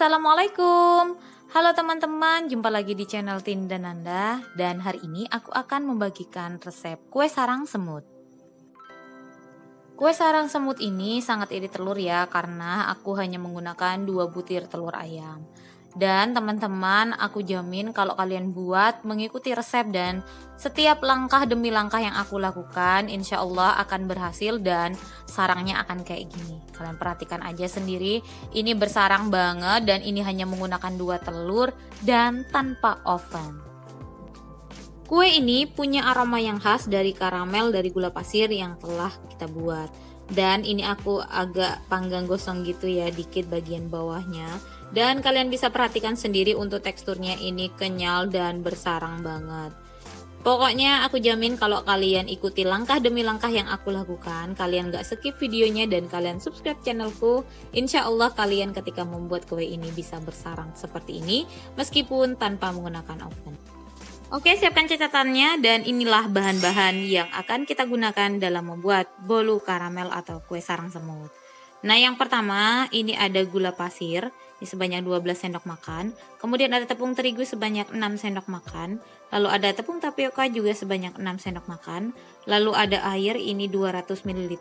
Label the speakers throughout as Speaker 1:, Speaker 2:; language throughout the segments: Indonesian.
Speaker 1: Assalamualaikum. Halo teman-teman, jumpa lagi di channel Tinda Nanda. Dan hari ini aku akan membagikan resep kue sarang semut. Kue sarang semut ini sangat irit telur ya, karena aku hanya menggunakan 2 butir telur ayam. Dan teman-teman, aku jamin kalau kalian buat mengikuti resep dan setiap langkah demi langkah yang aku lakukan, insya Allah akan berhasil dan sarangnya akan kayak gini. Kalian perhatikan aja sendiri, ini bersarang banget dan ini hanya menggunakan 2 telur dan tanpa oven. Kue ini punya aroma yang khas dari karamel dari gula pasir yang telah kita buat. Dan ini aku agak panggang gosong gitu ya, dikit bagian bawahnya. Dan kalian bisa perhatikan sendiri untuk teksturnya ini kenyal dan bersarang banget. Pokoknya aku jamin kalau kalian ikuti langkah demi langkah yang aku lakukan, kalian gak skip videonya dan kalian subscribe channelku, insya Allah kalian ketika membuat kue ini bisa bersarang seperti ini meskipun tanpa menggunakan oven. Oke, siapkan catatannya dan inilah bahan-bahan yang akan kita gunakan dalam membuat bolu karamel atau kue sarang semut. Nah, yang pertama ini ada gula pasir ini sebanyak 12 sendok makan, kemudian ada tepung terigu sebanyak 6 sendok makan, lalu ada tepung tapioka juga sebanyak 6 sendok makan, lalu ada air ini 200 ml,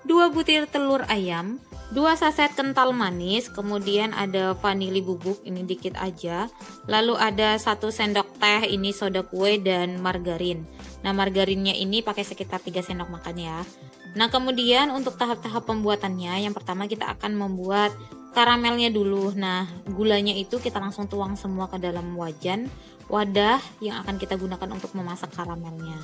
Speaker 1: 2 butir telur ayam, 2 saset kental manis, kemudian ada vanili bubuk ini dikit aja, lalu ada 1 sendok teh ini soda kue dan margarin. Nah, margarinnya ini pakai sekitar 3 sendok makan ya. Nah, kemudian untuk tahap-tahap pembuatannya, yang pertama kita akan membuat karamelnya dulu. Nah, gulanya itu kita langsung tuang semua ke dalam wadah yang akan kita gunakan untuk memasak karamelnya.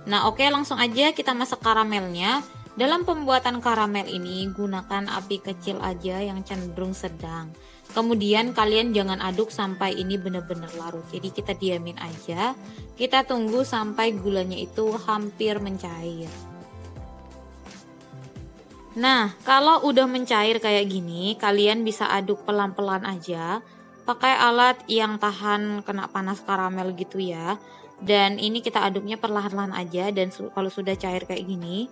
Speaker 1: Nah, oke, langsung aja kita masak karamelnya. Dalam pembuatan karamel ini gunakan api kecil aja yang cenderung sedang. Kemudian kalian jangan aduk sampai ini benar-benar larut. Jadi kita diamin aja. Kita tunggu sampai gulanya itu hampir mencair. Nah, kalau udah mencair kayak gini, kalian bisa aduk pelan-pelan aja. Pakai alat yang tahan kena panas karamel gitu ya. Dan ini kita aduknya perlahan-lahan aja. Dan kalau sudah cair kayak gini,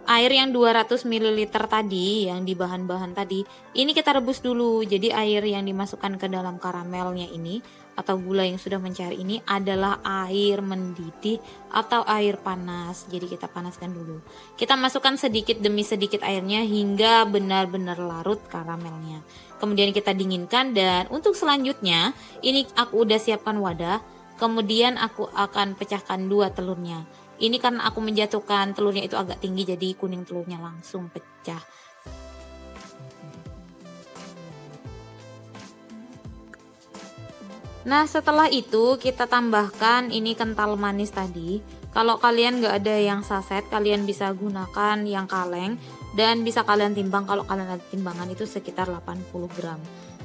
Speaker 1: air yang 200 ml tadi yang di bahan-bahan tadi ini kita rebus dulu. Jadi air yang dimasukkan ke dalam karamelnya ini atau gula yang sudah mencair ini adalah air mendidih atau air panas. Jadi kita panaskan dulu. Kita masukkan sedikit demi sedikit airnya hingga benar-benar larut karamelnya. Kemudian kita dinginkan dan untuk selanjutnya ini aku udah siapkan wadah. Kemudian aku akan pecahkan 2 telurnya. Ini karena aku menjatuhkan telurnya itu agak tinggi, jadi kuning telurnya langsung pecah. Nah, setelah itu kita tambahkan ini kental manis tadi. Kalau kalian nggak ada yang saset, kalian bisa gunakan yang kaleng dan bisa kalian timbang. Kalau kalian ada timbangan itu sekitar 80 gram.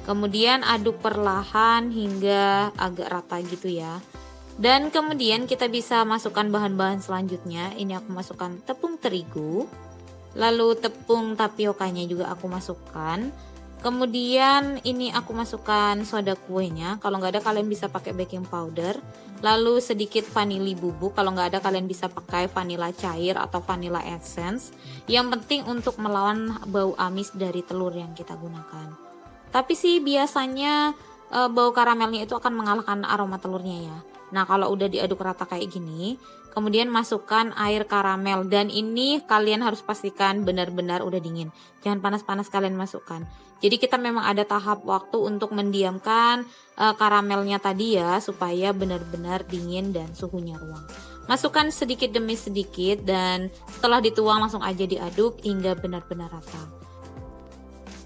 Speaker 1: Kemudian aduk perlahan hingga agak rata gitu ya. Dan kemudian kita bisa masukkan bahan-bahan selanjutnya. Ini aku masukkan tepung terigu, lalu tepung tapiokanya juga aku masukkan. Kemudian ini aku masukkan soda kuenya. Kalau nggak ada kalian bisa pakai baking powder. Lalu sedikit vanili bubuk. Kalau nggak ada kalian bisa pakai vanila cair atau vanila essence. Yang penting untuk melawan bau amis dari telur yang kita gunakan. Tapi sih biasanya bau karamelnya itu akan mengalahkan aroma telurnya ya. Nah, kalau udah diaduk rata kayak gini, kemudian masukkan air karamel dan ini kalian harus pastikan benar-benar udah dingin. Jangan panas-panas kalian masukkan. Jadi kita memang ada tahap waktu untuk mendiamkan karamelnya tadi ya supaya benar-benar dingin dan suhunya ruang. Masukkan sedikit demi sedikit dan setelah dituang langsung aja diaduk hingga benar-benar rata.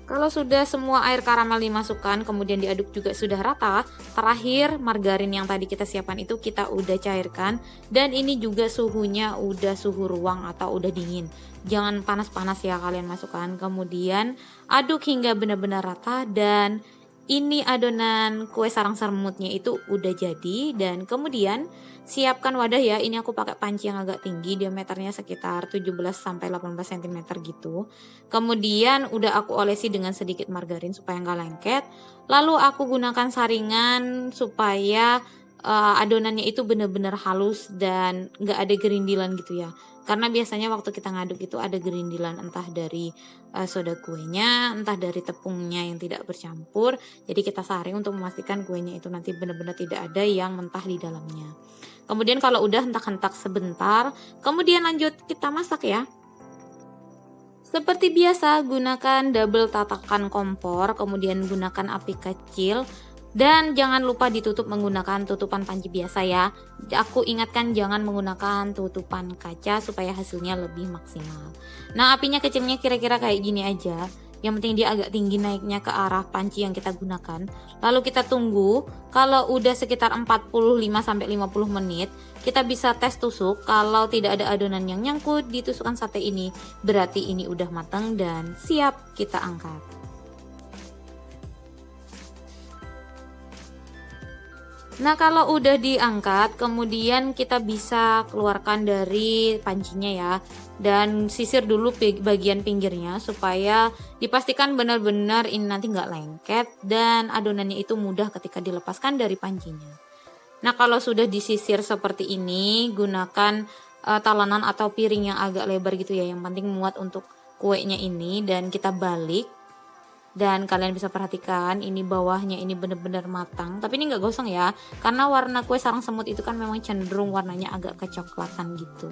Speaker 1: Kalau sudah semua air karamel dimasukkan, kemudian diaduk juga sudah rata, terakhir margarin yang tadi kita siapkan itu kita udah cairkan dan ini juga suhunya udah suhu ruang atau udah dingin. Jangan panas-panas ya kalian masukkan. Kemudian aduk hingga benar-benar rata dan ini adonan kue sarang semutnya itu udah jadi. Dan kemudian siapkan wadah ya. Ini aku pakai panci yang agak tinggi, diameternya sekitar 17 sampai 18 cm gitu. Kemudian udah aku olesi dengan sedikit margarin supaya nggak lengket. Lalu aku gunakan saringan supaya adonannya itu benar-benar halus dan nggak ada gerindilan gitu ya. Karena biasanya waktu kita ngaduk itu ada gerindilan entah dari soda kuenya, entah dari tepungnya yang tidak bercampur. Jadi kita saring untuk memastikan kuenya itu nanti benar-benar tidak ada yang mentah di dalamnya. Kemudian kalau udah hentak-hentak sebentar, kemudian lanjut kita masak ya. Seperti biasa, gunakan double tatakan kompor, kemudian gunakan api kecil, dan jangan lupa ditutup menggunakan tutupan panci biasa ya. Aku ingatkan jangan menggunakan tutupan kaca supaya hasilnya lebih maksimal. Nah, apinya kecilnya kira-kira kayak gini aja. Yang penting dia agak tinggi naiknya ke arah panci yang kita gunakan. Lalu kita tunggu, kalau udah sekitar 45-50 menit, kita bisa tes tusuk. Kalau tidak ada adonan yang nyangkut di tusukan sate ini, berarti ini udah matang dan siap kita angkat. Nah, kalau udah diangkat, kemudian kita bisa keluarkan dari pancinya ya. Dan sisir dulu bagian pinggirnya supaya dipastikan benar-benar ini nanti nggak lengket dan adonannya itu mudah ketika dilepaskan dari pancinya. Nah, kalau sudah disisir seperti ini, gunakan talenan atau piring yang agak lebar gitu ya. Yang penting muat untuk kuenya ini, dan kita balik. Dan kalian bisa perhatikan ini bawahnya ini benar-benar matang, tapi ini nggak gosong ya, karena warna kue sarang semut itu kan memang cenderung warnanya agak kecoklatan gitu.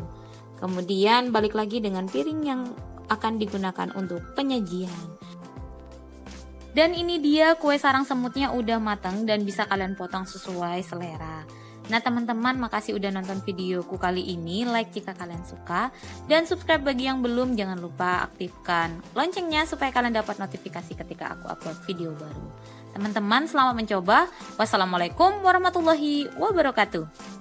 Speaker 1: Kemudian balik lagi dengan piring yang akan digunakan untuk penyajian. Dan ini dia kue sarang semutnya udah matang dan bisa kalian potong sesuai selera. Nah teman-teman, makasih udah nonton videoku kali ini. Like jika kalian suka, dan subscribe bagi yang belum. Jangan lupa aktifkan loncengnya supaya kalian dapat notifikasi ketika aku upload video baru. Teman-teman, selamat mencoba. Wassalamualaikum warahmatullahi wabarakatuh.